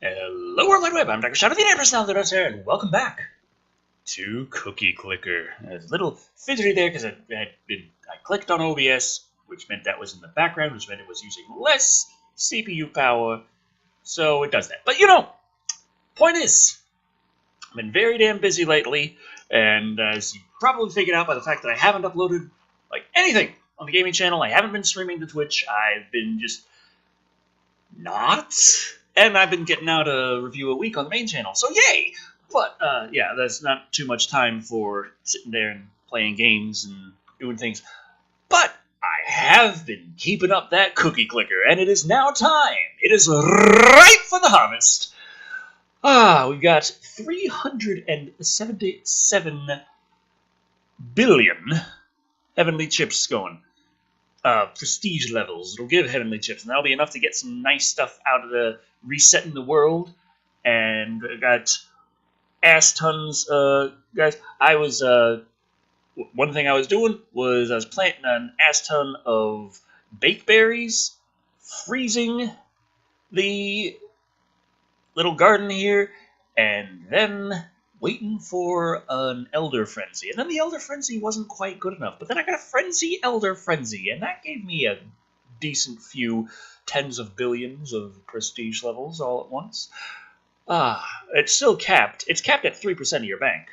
Hello, World Wide Web. I'm Dr. Shado, the internet personality that's here, and welcome back to Cookie Clicker. It's a little fidgety there because I clicked on OBS, which meant that was in the background, which meant it was using less CPU power, so it does that. But point is, I've been very damn busy lately, and as you probably figured out by the fact that I haven't uploaded like anything on the gaming channel, I haven't been streaming to Twitch. I've been just not. And I've been getting out a review a week on the main channel, so yay! But, yeah, that's not too much time for sitting there and playing games and doing things. But I have been keeping up that cookie clicker, and it is now time. It is ripe for the harvest. We've got 377 billion heavenly chips going. Prestige levels. It'll give heavenly chips, and that'll be enough to get some nice stuff out of the resetting the world. And I got ass tons, guys. I was one thing I was doing was I was planting an ass ton of bakeberries, freezing the little garden here, and then waiting for an Elder Frenzy. And then the Elder Frenzy wasn't quite good enough. But then I got a Frenzy Elder Frenzy, and that gave me a decent few tens of billions of prestige levels all at once. It's still capped. It's capped at 3% of your bank.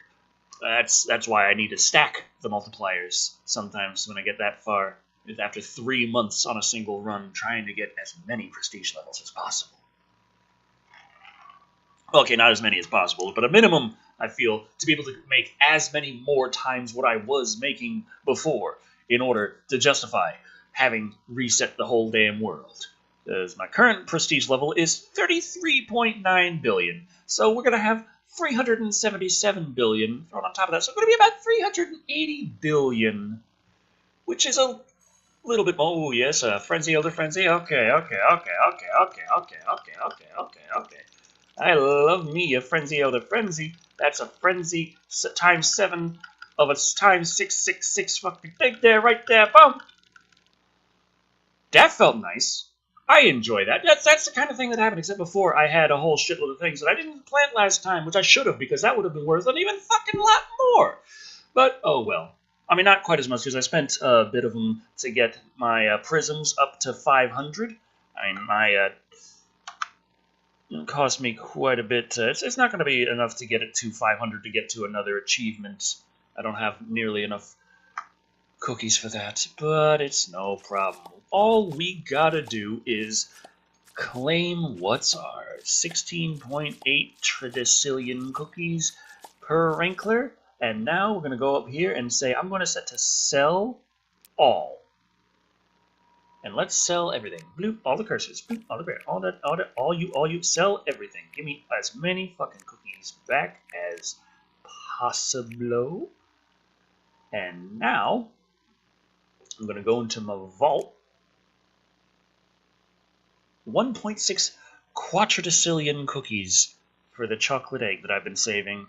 That's why I need to stack the multipliers sometimes when I get that far. After 3 months on a single run, trying to get as many prestige levels as possible. Okay, not as many as possible, but a minimum, I feel, to be able to make as many more times what I was making before in order to justify having reset the whole damn world. Because my current prestige level is 33.9 billion, so we're going to have 377 billion thrown on top of that, so it's going to be about 380 billion, which is a little bit more. Oh, yes, Frenzy, Elder Frenzy, okay. I love me a Frenzy Elder Frenzy. That's a Frenzy times 7 of a times 666 fucking thing there, right there, boom. That felt nice. I enjoy that. That's the kind of thing that happened, except before I had a whole shitload of things that I didn't plant last time, which I should have, because that would have been worth an even fucking lot more. But, oh well. I mean, not quite as much, because I spent a bit of them to get my prisms up to 500. I mean, my it cost me quite a bit. It's not going to be enough to get it to 500 to get to another achievement. I don't have nearly enough cookies for that, but it's no problem. All we gotta do is claim what's ours. 16.8 trillion cookies per Rankler, and now we're going to go up here and say I'm going to set to sell all. And let's sell everything. Bloop, all the curses. Bloop, all the bread. All you. Sell everything. Give me as many fucking cookies back as possible. And now, I'm going to go into my vault. 1.6 quadrillion cookies for the chocolate egg that I've been saving.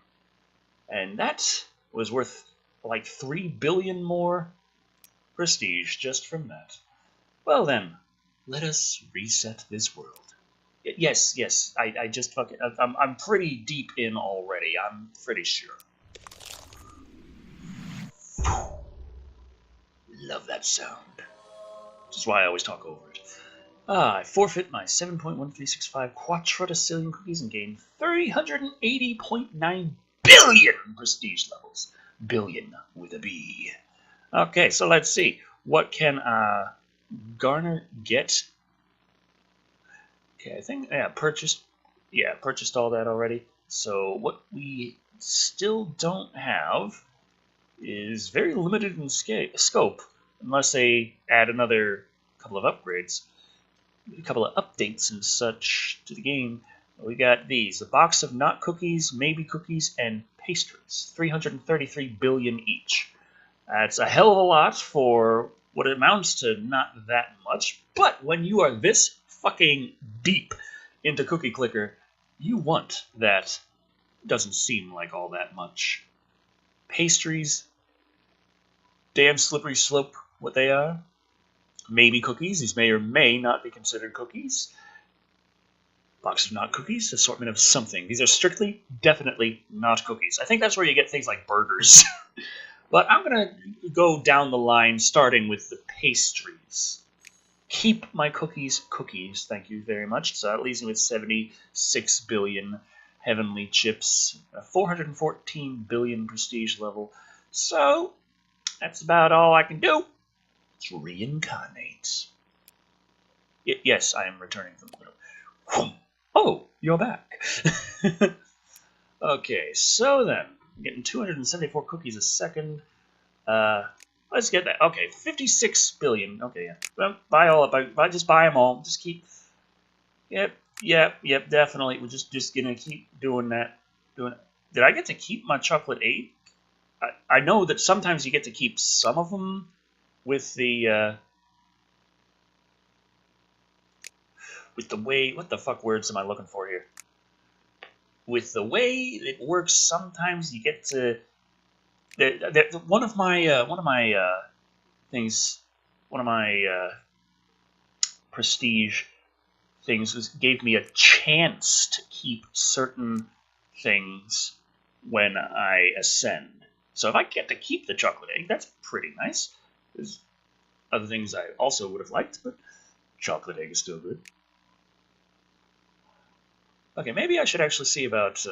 And that was worth like 3 billion more prestige just from that. Well then, let us reset this world. Yes, I just fucking... I'm pretty deep in already, I'm pretty sure. Love that sound. Which is why I always talk over it. I forfeit my 7.1365 quadrillion cookies and gain 380.9 billion prestige levels. Billion with a B. Okay, so let's see. What can Garner get? Okay, I think purchased all that already. So what we still don't have is very limited in scope, unless they add another couple of upgrades, a couple of updates and such to the game. We got these: a box of not cookies, maybe cookies, and pastries, 333 billion each. That's a hell of a lot for what it amounts to not that much, but when you are this fucking deep into Cookie Clicker, you want that. Doesn't seem like all that much. Pastries, damn slippery slope what they are. Maybe cookies, these may or may not be considered cookies. Box of not cookies, assortment of something. These are strictly, definitely not cookies. I think that's where you get things like burgers. But I'm going to go down the line, starting with the pastries. Keep my cookies cookies, thank you very much. So that leaves me with 76 billion heavenly chips, 414 billion prestige level. So that's about all I can do. Let's reincarnate. Yes, I am returning from the middle. Oh, you're back. Okay, so then, I'm getting 274 cookies a second. Let's get that. Okay, 56 billion. Okay, yeah. Well, buy all up. Just buy them all. Just keep. Yep, definitely. We're just gonna keep doing that. Did I get to keep my chocolate 8? I know that sometimes you get to keep some of them with the way. What the fuck words am I looking for here? With the way it works, sometimes you get to. One of my things, one of my prestige things gave me a chance to keep certain things when I ascend. So if I get to keep the chocolate egg, that's pretty nice. There's other things I also would have liked, but chocolate egg is still good. Okay, maybe I should actually see about.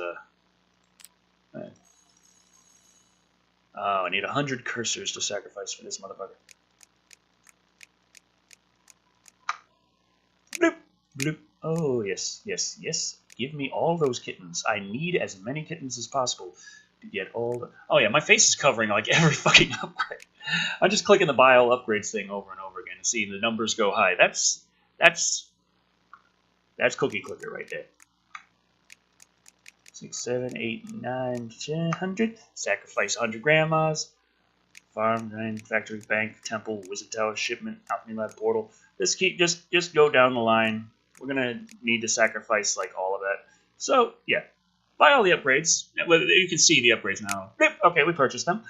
Oh, I need 100 cursors to sacrifice for this motherfucker. Bloop, bloop. Oh, yes. Give me all those kittens. I need as many kittens as possible to get all the... Oh, yeah, my face is covering, like, every fucking upgrade. I'm just clicking the buy all upgrades thing over and over again and seeing the numbers go high. That's cookie clicker right there. 6, 7, 8, 9, 10, 100. Sacrifice 100 grandmas. Farm, drain, factory, bank, temple, wizard tower, shipment, alchemy lab, portal. Just go down the line. We're gonna need to sacrifice like all of that. So yeah, buy all the upgrades. You can see the upgrades now. Okay, we purchased them.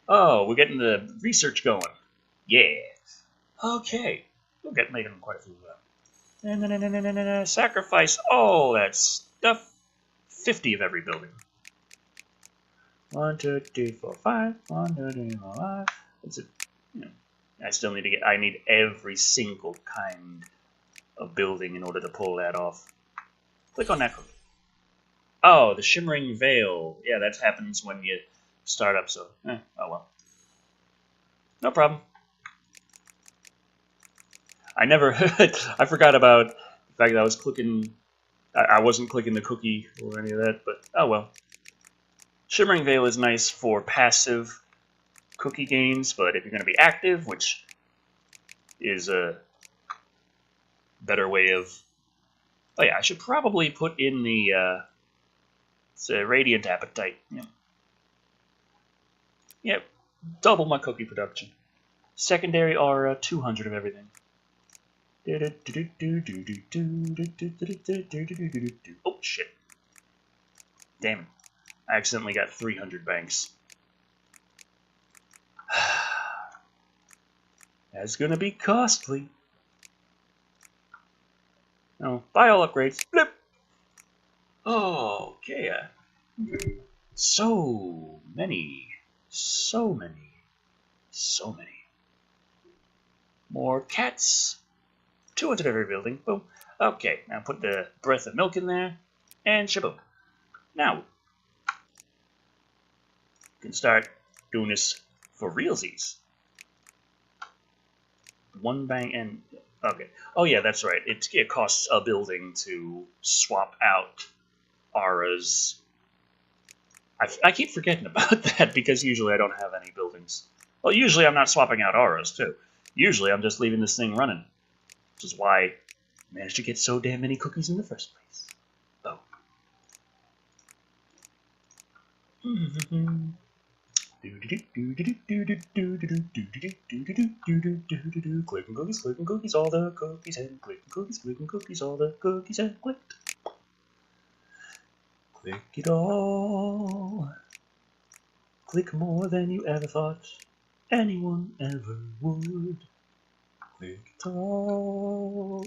Oh, we're getting the research going. Yeah. Okay, we'll get making quite a few. Sacrifice all that stuff. 50 of every building. 1, 2, 3, 4, 5. 1, 2, 3, 4, 5. That's it. I still need to get. I need every single kind of building in order to pull that off. Click on that cookie. Oh, the shimmering veil. Yeah, that happens when you start up. So, oh well. No problem. I never. I forgot about the fact that I was clicking. I wasn't clicking the cookie or any of that, but oh well. Shimmering veil is nice for passive cookie gains, but if you're going to be active, which is a better way of... Oh yeah, I should probably put in the it's a radiant appetite. Yep, double my cookie production. Secondary aura, 200 of everything. Oh shit. Damn it. I accidentally got 300 banks. That's gonna be costly. Oh, buy all upgrades. Blip! Oh, okay. So many. More cats. 200 every building. Boom. Okay, now put the breath of milk in there. And shaboom. Now, we can start doing this for realsies. One bang and... Okay. Oh yeah, that's right. It costs a building to swap out Aras. I keep forgetting about that because usually I don't have any buildings. Well, usually I'm not swapping out Aras too. Usually I'm just leaving this thing running. Which is why I managed to get so damn many cookies in the first place. Oh. Clickin' cookies, all the cookies, and clickin' cookies, all the cookies, and click. Click it all. Click more than you ever thought anyone ever would. Click it all.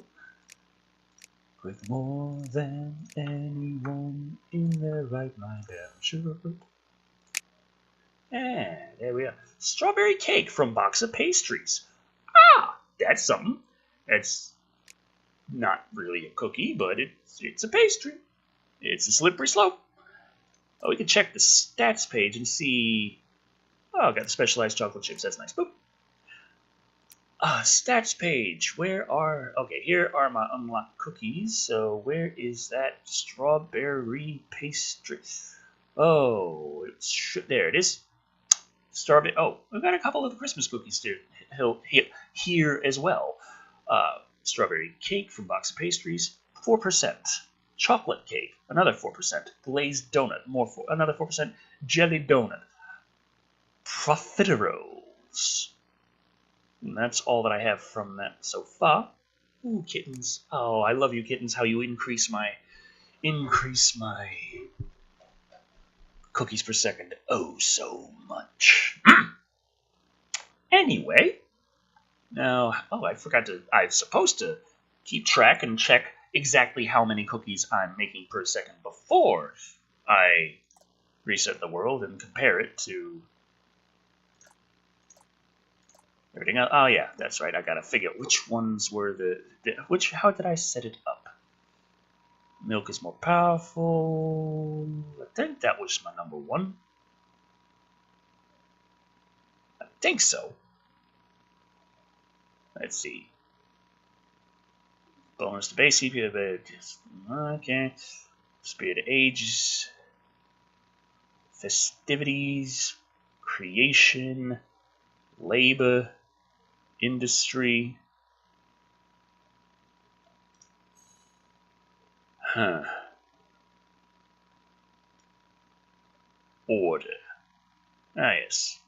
with more than anyone in their right mind ever should. And there we are. Strawberry cake from Box of Pastries. Ah, that's something. It's not really a cookie, but it's a pastry. It's a slippery slope. Oh, we can check the stats page and see. Oh, got the specialized chocolate chips. That's nice. Boop. Stats page. Where are... Okay, here are my unlocked cookies. So where is that strawberry pastry? Oh, there it is. Strawberry. Oh, we've got a couple of Christmas cookies here as well. Strawberry cake from Box of Pastries, 4%. Chocolate cake, another 4%. Glazed donut, another 4%. Jelly donut. Profiteroles. And that's all that I have from that so far. Ooh, kittens. Oh, I love you, kittens. How you increase my cookies per second. Oh, so much. Anyway, now, I'm supposed to keep track and check exactly how many cookies I'm making per second before I reset the world and compare it to everything else. Oh yeah, that's right. I gotta figure out which ones were how did I set it up? Milk is more powerful. I think that was my number one. I think so. Let's see. Bonus to base CPU, but okay. Spirit of Ages, festivities, creation, labor, industry. Order. Ah, yes.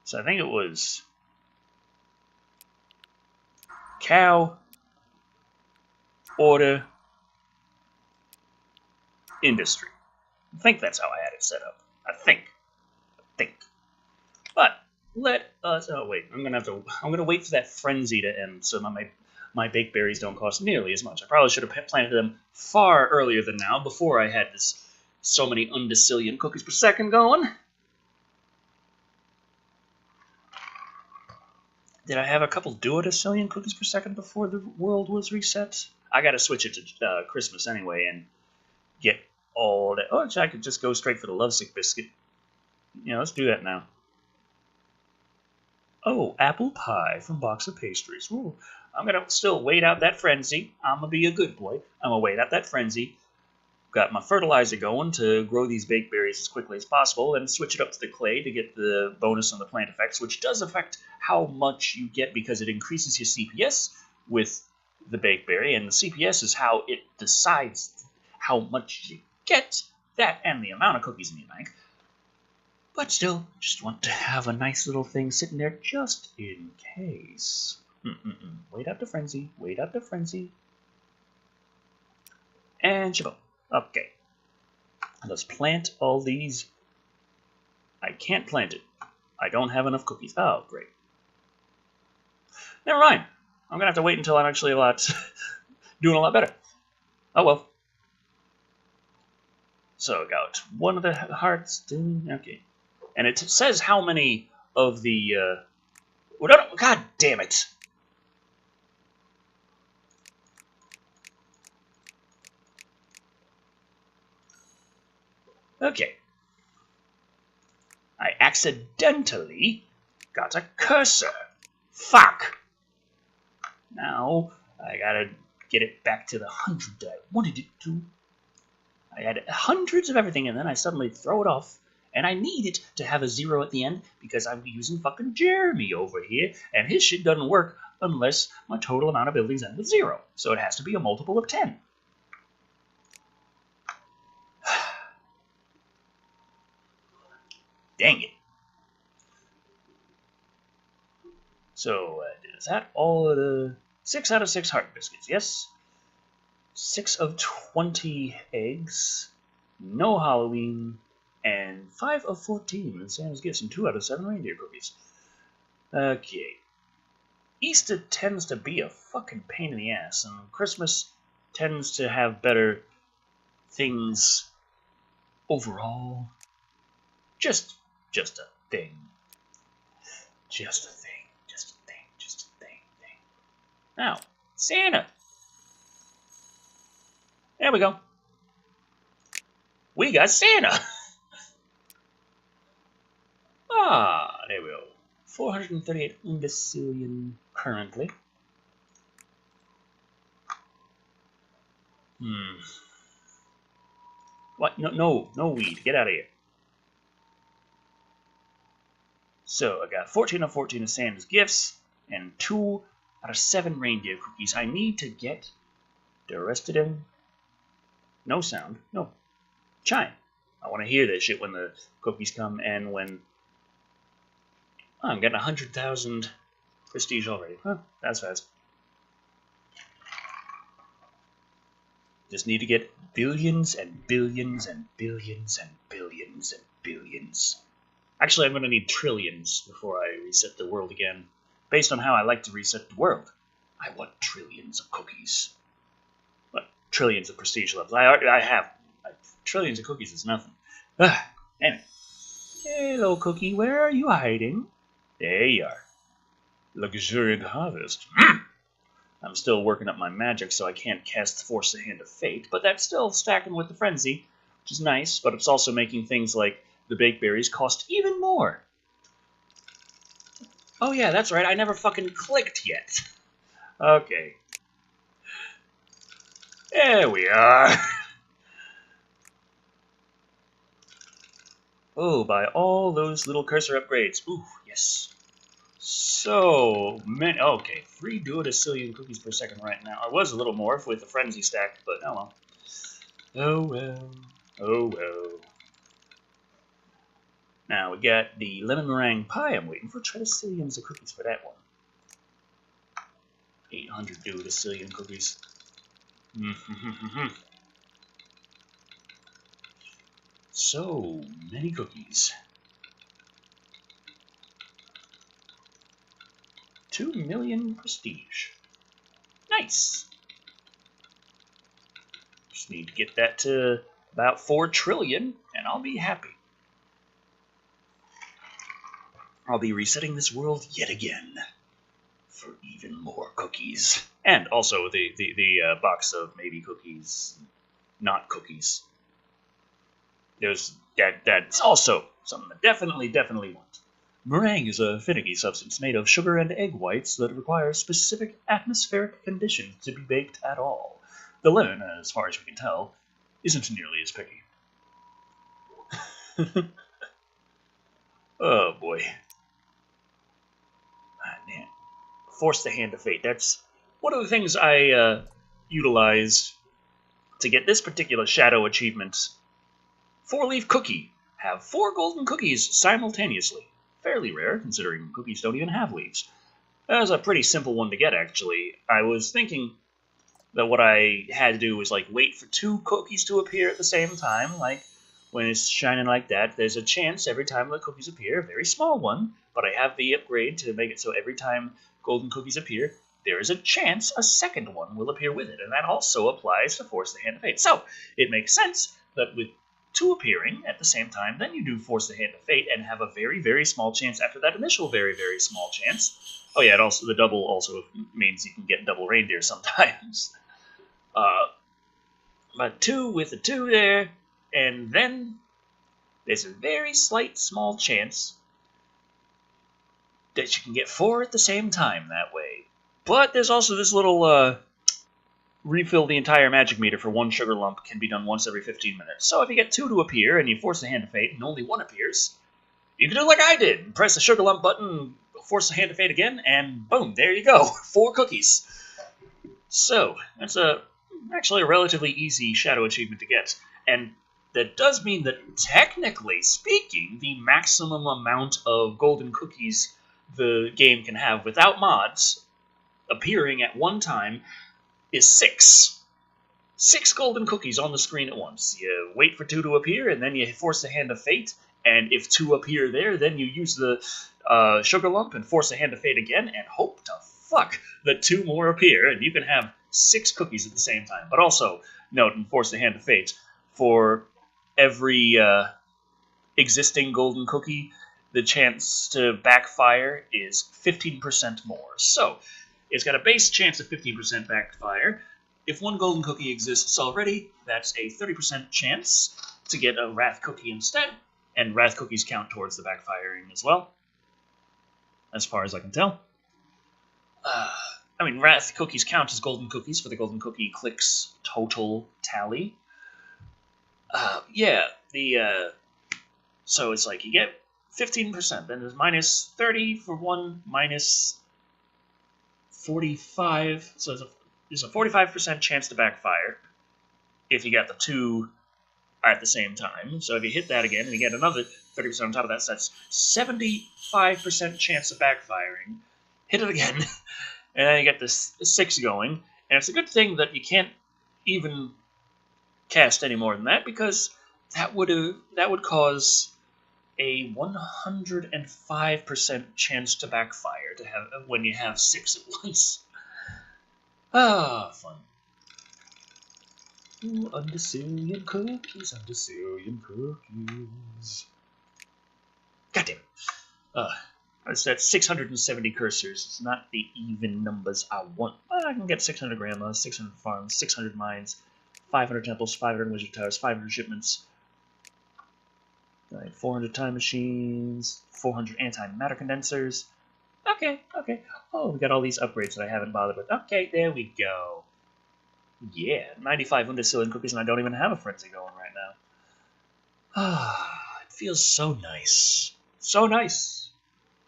So I think it was cow, order, industry. I think that's how I had it set up. I think. But let us. Oh wait, I'm gonna wait for that frenzy to end, so my baked berries don't cost nearly as much. I probably should have planted them far earlier than now, before I had so many undecillion cookies per second going. Did I have a couple duodecillion cookies per second before the world was reset? I gotta switch it to Christmas anyway and get all that. Oh, I could just go straight for the lovesick biscuit. Yeah, let's do that now. Oh, apple pie from Box of Pastries. Ooh, I'm going to still wait out that frenzy. I'm going to be a good boy. I'm going to wait out that frenzy. Got my fertilizer going to grow these baked berries as quickly as possible, and switch it up to the clay to get the bonus on the plant effects, which does affect how much you get because it increases your CPS with the baked berry, and the CPS is how it decides how much you get, that and the amount of cookies in your bank. But still, just want to have a nice little thing sitting there just in case. Wait out the frenzy. Wait out the frenzy. And Shado. Okay. Let's plant all these. I can't plant it. I don't have enough cookies. Oh, great. Never mind. I'm going to have to wait until I'm actually doing a lot better. Oh well. So I got one of the hearts. Okay. And it says how many of the... God damn it! Okay. I accidentally got a cursor. Fuck! Now, I gotta get it back to the 100 that I wanted it to. I had hundreds of everything, and then I suddenly throw it off. And I need it to have a 0 at the end because I'm using fucking Jeremy over here, and his shit doesn't work unless my total amount of buildings end with 0. So it has to be a multiple of 10. Dang it. So is that all of the 6 out of 6 heart biscuits? Yes. 6 of 20 eggs. No Halloween. And 5 of 14 in Santa's gifts, and 2 out of 7 reindeer cookies. Okay. Easter tends to be a fucking pain in the ass, and Christmas tends to have better things overall. Just a thing. Just a thing. Just a thing. Just a thing. Now, Santa. There we go. We got Santa. Ah, there we go. 438 imbecillion currently. What? No weed. Get out of here. So, I got 14 of 14 of Santa's gifts, and 2 out of 7 reindeer cookies. I need to get the rest of them. No sound. No. Chime. I want to hear this shit when the cookies come, and when... Oh, I'm getting 100,000 prestige already. Huh, that's fast. Just need to get billions and billions and billions and billions and billions. Actually, I'm going to need trillions before I reset the world again. Based on how I like to reset the world, I want trillions of cookies. What? Trillions of prestige levels. I have. Trillions of cookies is nothing. Anyway. Hello, Cookie. Where are you hiding? There you are. Luxuriant harvest. I'm still working up my magic, so I can't cast Force the Hand of Fate, but that's still stacking with the Frenzy, which is nice, but it's also making things like the baked berries cost even more. Oh yeah, that's right, I never fucking clicked yet. Okay. There we are. Oh, by all those little cursor upgrades. Ooh, yes. So many. Okay, 3 duodecillion cookies per second right now. I was a little more with the frenzy stack, but oh well. Oh well. Oh well. Now we got the lemon meringue pie. I'm waiting for tridecillions of cookies for that one. 800 duodecillion cookies. So many cookies. 2 million prestige. Nice. Just need to get that to about 4 trillion, and I'll be happy. I'll be resetting this world yet again for even more cookies. And also the box of maybe cookies, not cookies. That's also something I definitely want. Meringue is a finicky substance made of sugar and egg whites that requires specific atmospheric conditions to be baked at all. The lemon, as far as we can tell, isn't nearly as picky. Oh boy. Man. Force the Hand of Fate. That's one of the things I utilized to get this particular Shado achievement. 4-leaf cookie. Have 4 golden cookies simultaneously. Fairly rare, considering cookies don't even have leaves. That was a pretty simple one to get, actually. I was thinking that what I had to do was, like, wait for 2 cookies to appear at the same time. Like, when it's shining like that, there's a chance every time the cookies appear, a very small one, but I have the upgrade to make it so every time golden cookies appear, there is a chance a second one will appear with it, and that also applies to Force the Hand of Fate. So, it makes sense that with 2 appearing at the same time, then you do Force the Hand of Fate and have a very, very small chance after that initial very, very small chance. Oh yeah, the double also means you can get double reindeer sometimes. But 2 with the 2 there, and then there's a very slight small chance that you can get 4 at the same time that way. But there's also this little refill the entire magic meter for 1 sugar lump can be done once every 15 minutes. So if you get 2 to appear and you Force the Hand of Fate and only 1 appears, you can do like I did. Press the sugar lump button, Force the Hand of Fate again, and boom, there you go. 4 cookies. So that's actually a relatively easy Shado achievement to get. And that does mean that, technically speaking, the maximum amount of golden cookies the game can have without mods appearing at one time is 6. 6 golden cookies on the screen at once. You wait for 2 to appear, and then you Force the Hand of Fate, and if 2 appear there, then you use the sugar lump and Force the Hand of Fate again, and hope to fuck that 2 more appear, and you can have 6 cookies at the same time. But also, note, and force the hand of fate, for every existing golden cookie, the chance to backfire is 15% more. So, it's got a base chance of 15% backfire. If 1 golden cookie exists already, that's a 30% chance to get a wrath cookie instead, and wrath cookies count towards the backfiring as well, as far as I can tell. I mean, wrath cookies count as golden cookies for the golden cookie clicks total tally. So it's like you get 15%, then there's minus 30 for 1, minus 45, so there's a 45% chance to backfire if you get the 2 at the same time. So if you hit that again and you get another 30% on top of that, so that's 75% chance of backfiring. Hit it again, and then you get this 6 going. And it's a good thing that you can't even cast any more than that, because that would cause a 105% chance to backfire to have when you have 6 at once. Ah, fun. Ooh, Undercillion cookies, Undercillion cookies. God damn it. That's 670 cursors. It's not the even numbers I want. I can get 600 grandmas, 600 farms, 600 mines, 500 temples, 500 wizard towers, 500 shipments, 400 time machines, 400 antimatter condensers. Okay. Oh, we got all these upgrades that I haven't bothered with. Okay, there we go. Yeah, 95 Undercillion cookies, and I don't even have a frenzy going right now. Ah, it feels so nice. So nice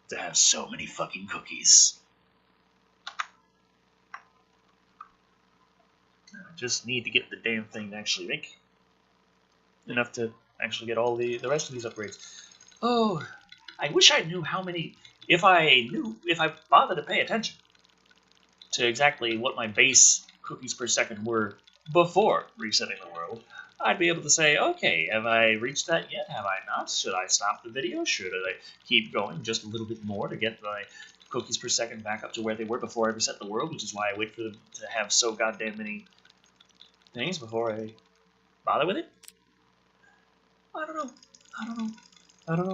to have so many fucking cookies. I just need to get the damn thing to actually make enough to actually get all the rest of these upgrades. Oh, I wish I knew how many. If I bothered to pay attention to exactly what my base cookies per second were before resetting the world, I'd be able to say, okay, have I reached that yet? Have I not? Should I stop the video? Should I keep going just a little bit more to get my cookies per second back up to where they were before I reset the world, which is why I wait for them to have so goddamn many things before I bother with it? I don't know. I don't know.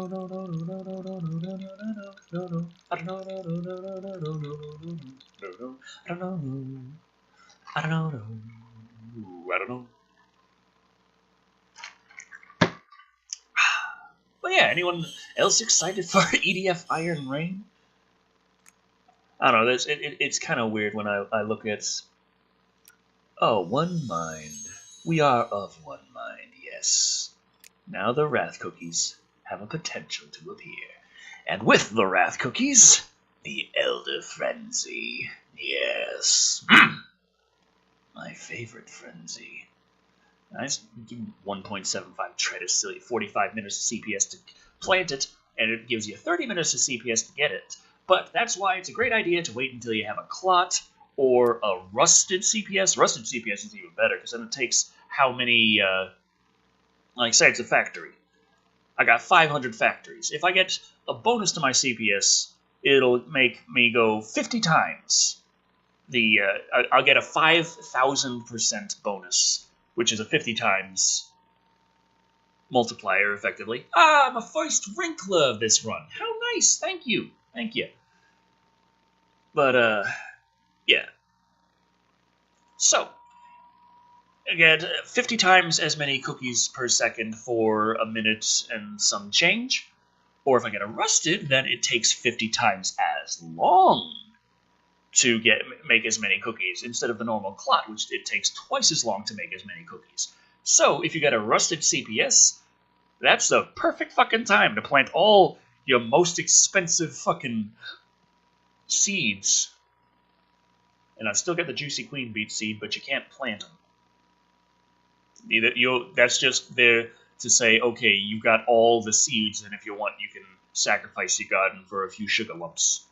But yeah, anyone else excited for EDF Iron Rain? I don't know, it's kind of weird when I look at... Oh, one mind. We are of one mind, yes. Now the Wrath Cookies have a potential to appear. And with the Wrath Cookies, the Elder Frenzy. Yes. My favorite frenzy. Nice. 1.75 tread silly. 45 minutes of CPS to plant it, and it gives you 30 minutes of CPS to get it. But that's why it's a great idea to wait until you have a clot or a rusted CPS. Rusted CPS is even better, because then it takes how many... like, say it's a factory. I got 500 factories. If I get a bonus to my CPS, it'll make me go 50 times. I'll get a 5,000% bonus, which is a 50 times multiplier, effectively. Ah, I'm a first wrinkler of this run. How nice. Thank you. But, yeah. So... Again, 50 times as many cookies per second for a minute and some change. Or if I get a rusted, then it takes 50 times as long to make as many cookies instead of the normal clot, which it takes twice as long to make as many cookies. So if you get a rusted CPS, that's the perfect fucking time to plant all your most expensive fucking seeds. And I still get the Juicy Queen Beet seed, but you can't plant them. That's just there to say, okay, you've got all the seeds, and if you want, you can sacrifice your garden for a few sugar lumps.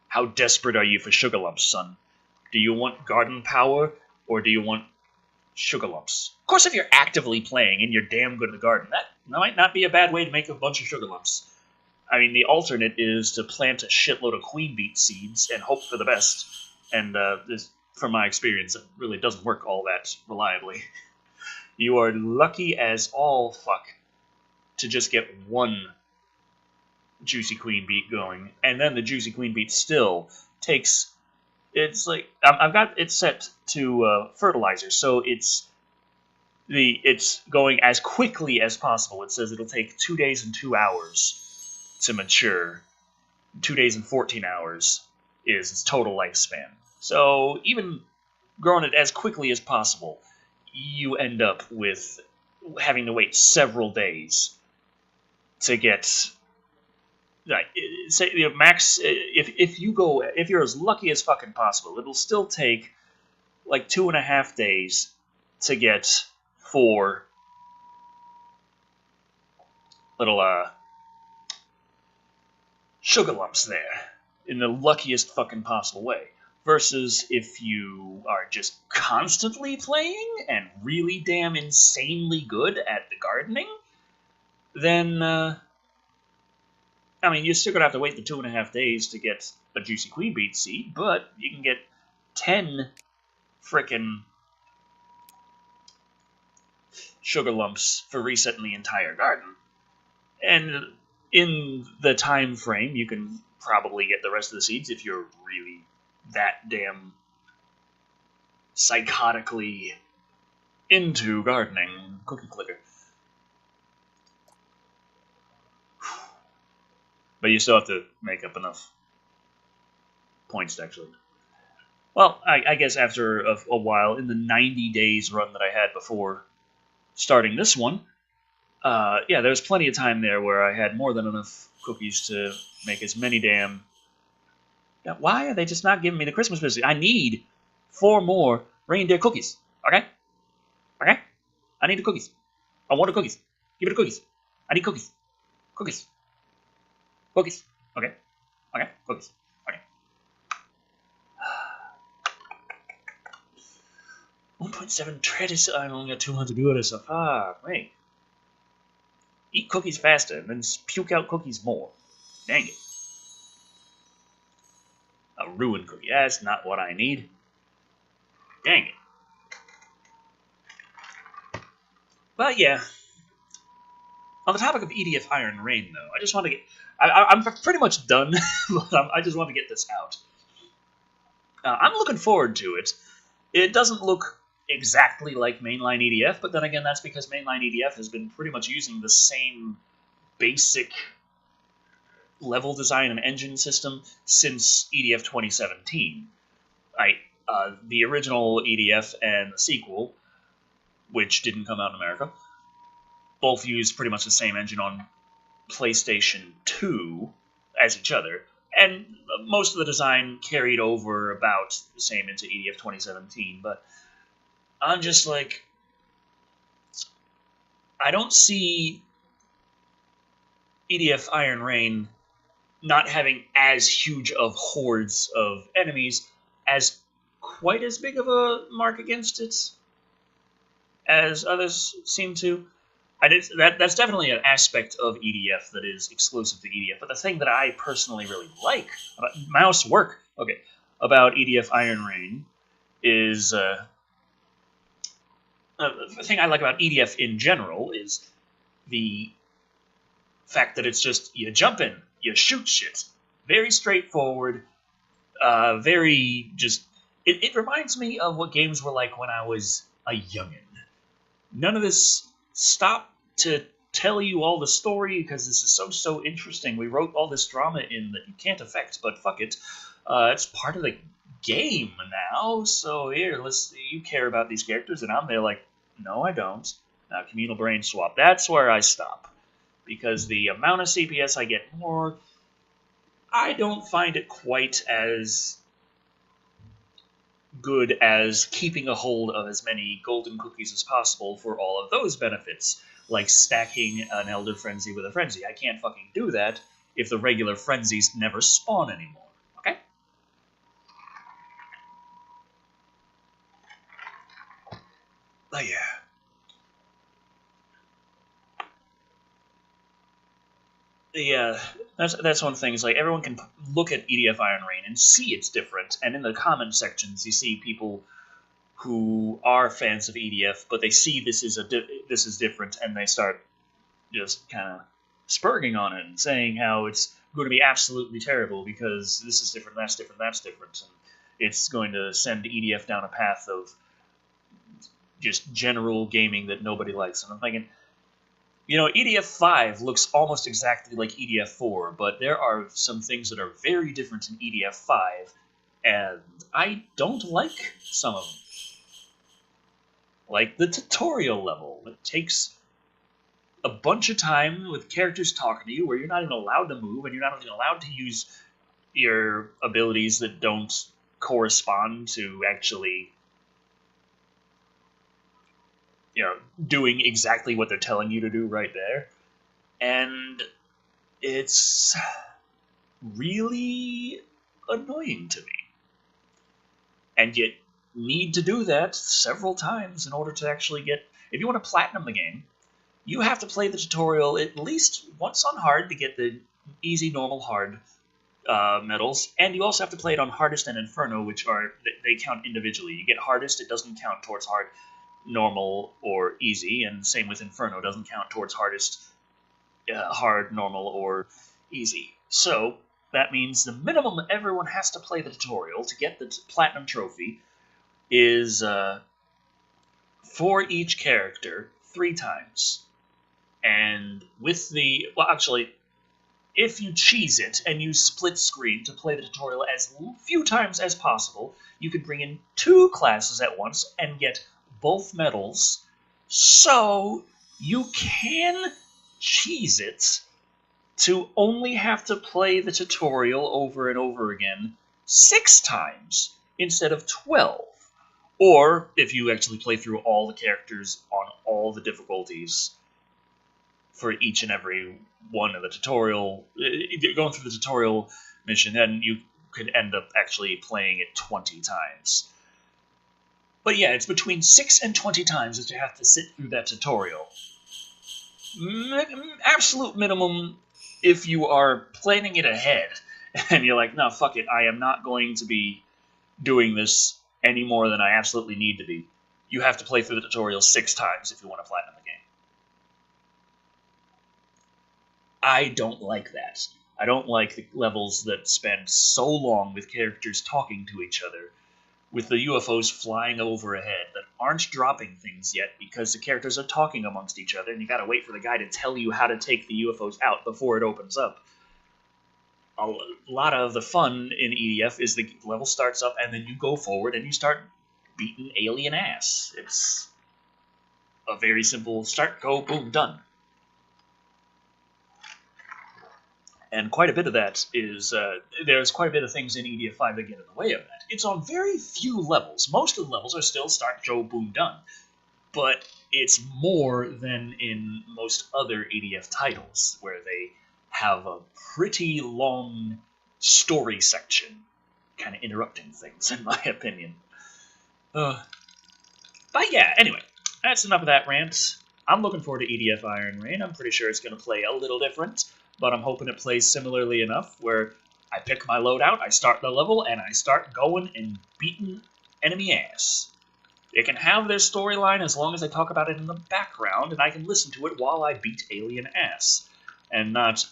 How desperate are you for sugar lumps, son? Do you want garden power, or do you want sugar lumps? Of course, if you're actively playing and you're damn good at the garden, that might not be a bad way to make a bunch of sugar lumps. I mean, the alternate is to plant a shitload of queen beet seeds and hope for the best. And from my experience, it really doesn't work all that reliably. You are lucky as all fuck to just get one Juicy Queen beet going, and then the Juicy Queen beet still takes. It's like I've got it set to fertilizer, so it's going as quickly as possible. It says it'll take 2 days and 2 hours to mature. 2 days and 14 hours is its total lifespan. So even growing it as quickly as possible, you end up with having to wait several days to get. Like, say max, if you're as lucky as fucking possible, it'll still take like 2.5 days to get 4 little sugar lumps there in the luckiest fucking possible way. Versus if you are just constantly playing and really damn insanely good at the gardening, then I mean, you're still gonna have to wait the 2.5 days to get a Juicy Queen beet seed, but you can get 10 frickin' sugar lumps for resetting the entire garden. And in the time frame, you can probably get the rest of the seeds if you're really that damn psychotically into gardening. Cookie clicker. But you still have to make up enough points to actually. Well, I guess after a while, in the 90 days run that I had before starting this one, yeah, there was plenty of time there where I had more than enough cookies to make as many damn. Now, why are they just not giving me the Christmas biscuit? I need 4 more reindeer cookies. Okay? Okay? I need the cookies. I want the cookies. Give me the cookies. I need cookies. Cookies. Cookies. Okay. Okay. Cookies. Okay. 1.7 treasures. I only got 200 to do it, so fuck. Wait. Eat cookies faster and then puke out cookies more. Dang it. A ruined cookie. That's not what I need. Dang it. But yeah. On the topic of EDF Iron Rain, though, I just want to get. I'm pretty much done, but I just want to get this out. I'm looking forward to it. It doesn't look exactly like mainline EDF, but then again, that's because mainline EDF has been pretty much using the same basic level design and engine system since EDF 2017. The original EDF and the sequel, which didn't come out in America, both use pretty much the same engine on PlayStation 2 as each other, and most of the design carried over about the same into EDF 2017, but I'm just like, I don't see EDF Iron Rain not having as huge of hordes of enemies as quite as big of a mark against it as others seem to. That's definitely an aspect of EDF that is exclusive to EDF. But the thing that I personally really like about mouse work, about EDF Iron Rain is the thing I like about EDF in general is the fact that it's just you jump in, you shoot shit, very straightforward, very just. It reminds me of what games were like when I was a youngin'. None of this stop to tell you all the story because this is so interesting. We wrote all this drama in that you can't affect, but fuck it. It's part of the game now, so here, you care about these characters, and I'm there like, no, I don't. Now, communal brain swap. That's where I stop. Because the amount of CPS I get more, I don't find it quite as good as keeping a hold of as many golden cookies as possible for all of those benefits, like stacking an Elder Frenzy with a Frenzy. I can't fucking do that if the regular Frenzies never spawn anymore, okay? But yeah. That's one thing. Is like everyone can look at EDF Iron Rain and see it's different, and in the comment sections you see people who are fans of EDF, but they see this is different, and they start just kind of spurging on it and saying how it's going to be absolutely terrible because this is different, that's different, that's different, and it's going to send EDF down a path of just general gaming that nobody likes. And I'm thinking, EDF 5 looks almost exactly like EDF 4, but there are some things that are very different in EDF 5, and I don't like some of them. Like the tutorial level. It takes a bunch of time with characters talking to you where you're not even allowed to move, and you're not even allowed to use your abilities that don't correspond to actually doing exactly what they're telling you to do right there. And it's really annoying to me. And you need to do that several times in order to actually get... If you want to platinum the game, you have to play the tutorial at least once on hard to get the easy, normal, hard medals, and you also have to play it on hardest and inferno, which they count individually. You get hardest, it doesn't count towards hard, normal, or easy, and same with inferno, it doesn't count towards hardest, hard, normal, or easy. So that means the minimum everyone has to play the tutorial to get the platinum trophy is for each character 3 times. And with the... Well, actually, if you cheese it and you split screen to play the tutorial as few times as possible, you could bring in 2 classes at once and get both medals. So you can cheese it to only have to play the tutorial over and over again 6 times instead of 12. Or if you actually play through all the characters on all the difficulties for each and every one of the tutorial, going through the tutorial mission, then you could end up actually playing it 20 times. But yeah, it's between 6 and 20 times that you have to sit through that tutorial. Absolute minimum if you are planning it ahead, and you're like, no, fuck it, I am not going to be doing this any more than I absolutely need to be. You have to play through the tutorial 6 times if you want to platinum the game. I don't like that. I don't like the levels that spend so long with characters talking to each other, with the UFOs flying overhead that aren't dropping things yet because the characters are talking amongst each other, and you gotta wait for the guy to tell you how to take the UFOs out before it opens up. A lot of the fun in EDF is the level starts up, and then you go forward and you start beating alien ass. It's a very simple start, go, boom, done. And quite a bit of that is, there's quite a bit of things in EDF 5 that get in the way of that. It's on very few levels. Most of the levels are still start, go, boom, done. But it's more than in most other EDF titles, where they have a pretty long story section, kind of interrupting things, in my opinion. But yeah, anyway, that's enough of that rant. I'm looking forward to EDF Iron Rain. I'm pretty sure it's going to play a little different, but I'm hoping it plays similarly enough where I pick my loadout, I start the level, and I start going and beating enemy ass. It can have their storyline as long as I talk about it in the background, and I can listen to it while I beat alien ass. And not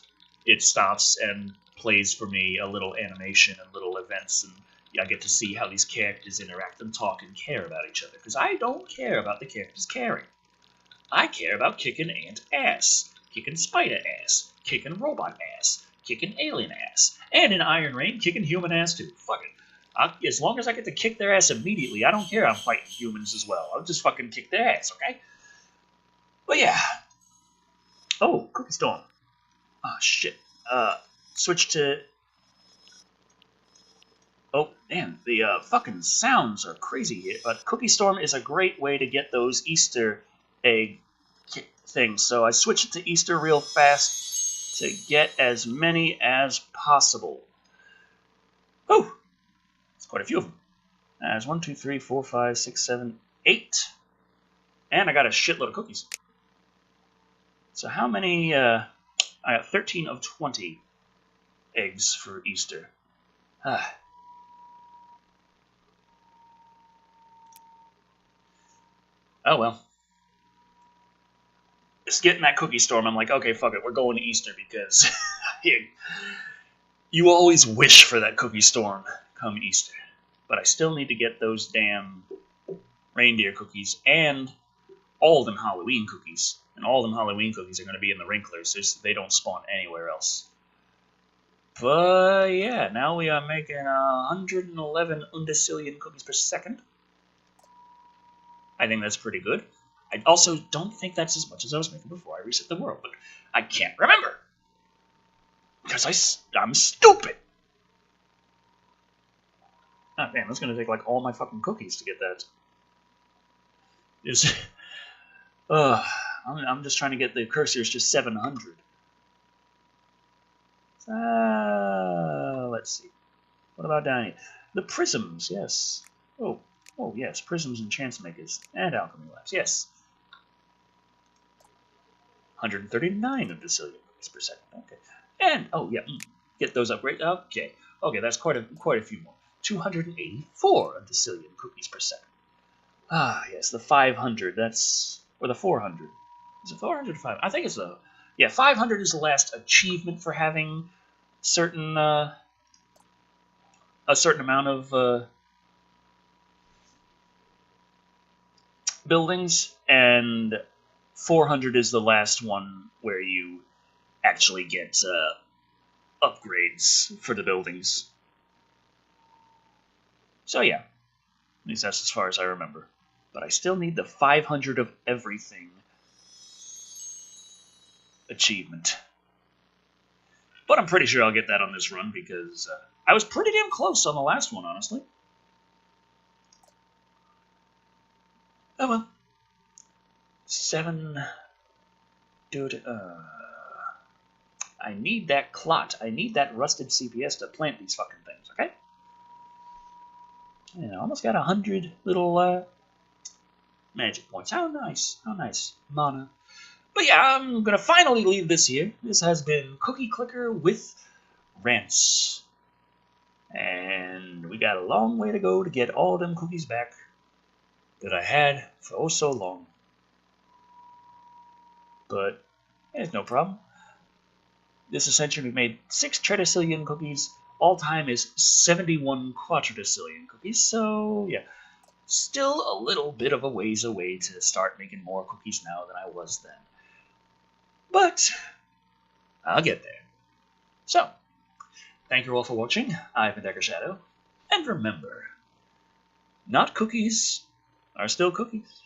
it stops and plays for me a little animation and little events, and I get to see how these characters interact and talk and care about each other. Because I don't care about the characters caring. I care about kicking ant ass, kicking spider ass, kicking robot ass, kicking alien ass, and in Iron Rain, kicking human ass too. Fuck it. As long as I get to kick their ass immediately, I don't care I'm fighting humans as well. I'll just fucking kick their ass, okay? But yeah. Oh, Cookie Storm. Oh, shit. Switch to... Oh, man, the fucking sounds are crazy. But Cookie Storm is a great way to get those Easter egg things. So I switched it to Easter real fast to get as many as possible. Oh, it's quite a few of them. There's 1, 2, 3, 4, 5, 6, 7, 8. And I got a shitload of cookies. So how many... I got 13 of 20. eggs for Easter. Ah. Oh well. Just getting that cookie storm, I'm like, okay, fuck it, we're going to Easter because you always wish for that cookie storm come Easter. But I still need to get those damn reindeer cookies and all them Halloween cookies. And all them Halloween cookies are going to be in the Wrinklers. They don't spawn anywhere else. But yeah, now we are making 111 undecillion cookies per second. I think that's pretty good. I also don't think that's as much as I was making before I reset the world, but I can't remember. Because I'm stupid. Oh, man, that's going to take like all my fucking cookies to get that. I'm just trying to get the cursors to 700. Let's see. What about down here? The prisms, yes. Oh, yes, prisms and chance makers and alchemy labs, yes. 139 of decillion cookies per second. Okay, and get those upgrades. Okay, that's quite a few more. 284 of decillion cookies per second. Ah, yes, the 500. Or the 400. Is it 400 or 500? I think it's 500 is the last achievement for having certain a certain amount of buildings, and 400 is the last one where you actually get upgrades for the buildings. So yeah, at least that's as far as I remember. But I still need the 500 of everything achievement. But I'm pretty sure I'll get that on this run because I was pretty damn close on the last one, honestly. Oh well. 7... Dude, I need that clot. I need that rusted CPS to plant these fucking things, okay? Yeah, I almost got 100 little magic points. How nice. How nice. Mana. But yeah, I'm going to finally leave this here. This has been Cookie Clicker with Rants. And we got a long way to go to get all them cookies back that I had for oh so long. But it's no problem. This ascension we made 6 tridecillion cookies. All time is 71 quadradecillion cookies. So yeah, still a little bit of a ways away to start making more cookies now than I was then. But I'll get there. So, thank you all for watching. I've been Shado. And remember, not cookies are still cookies.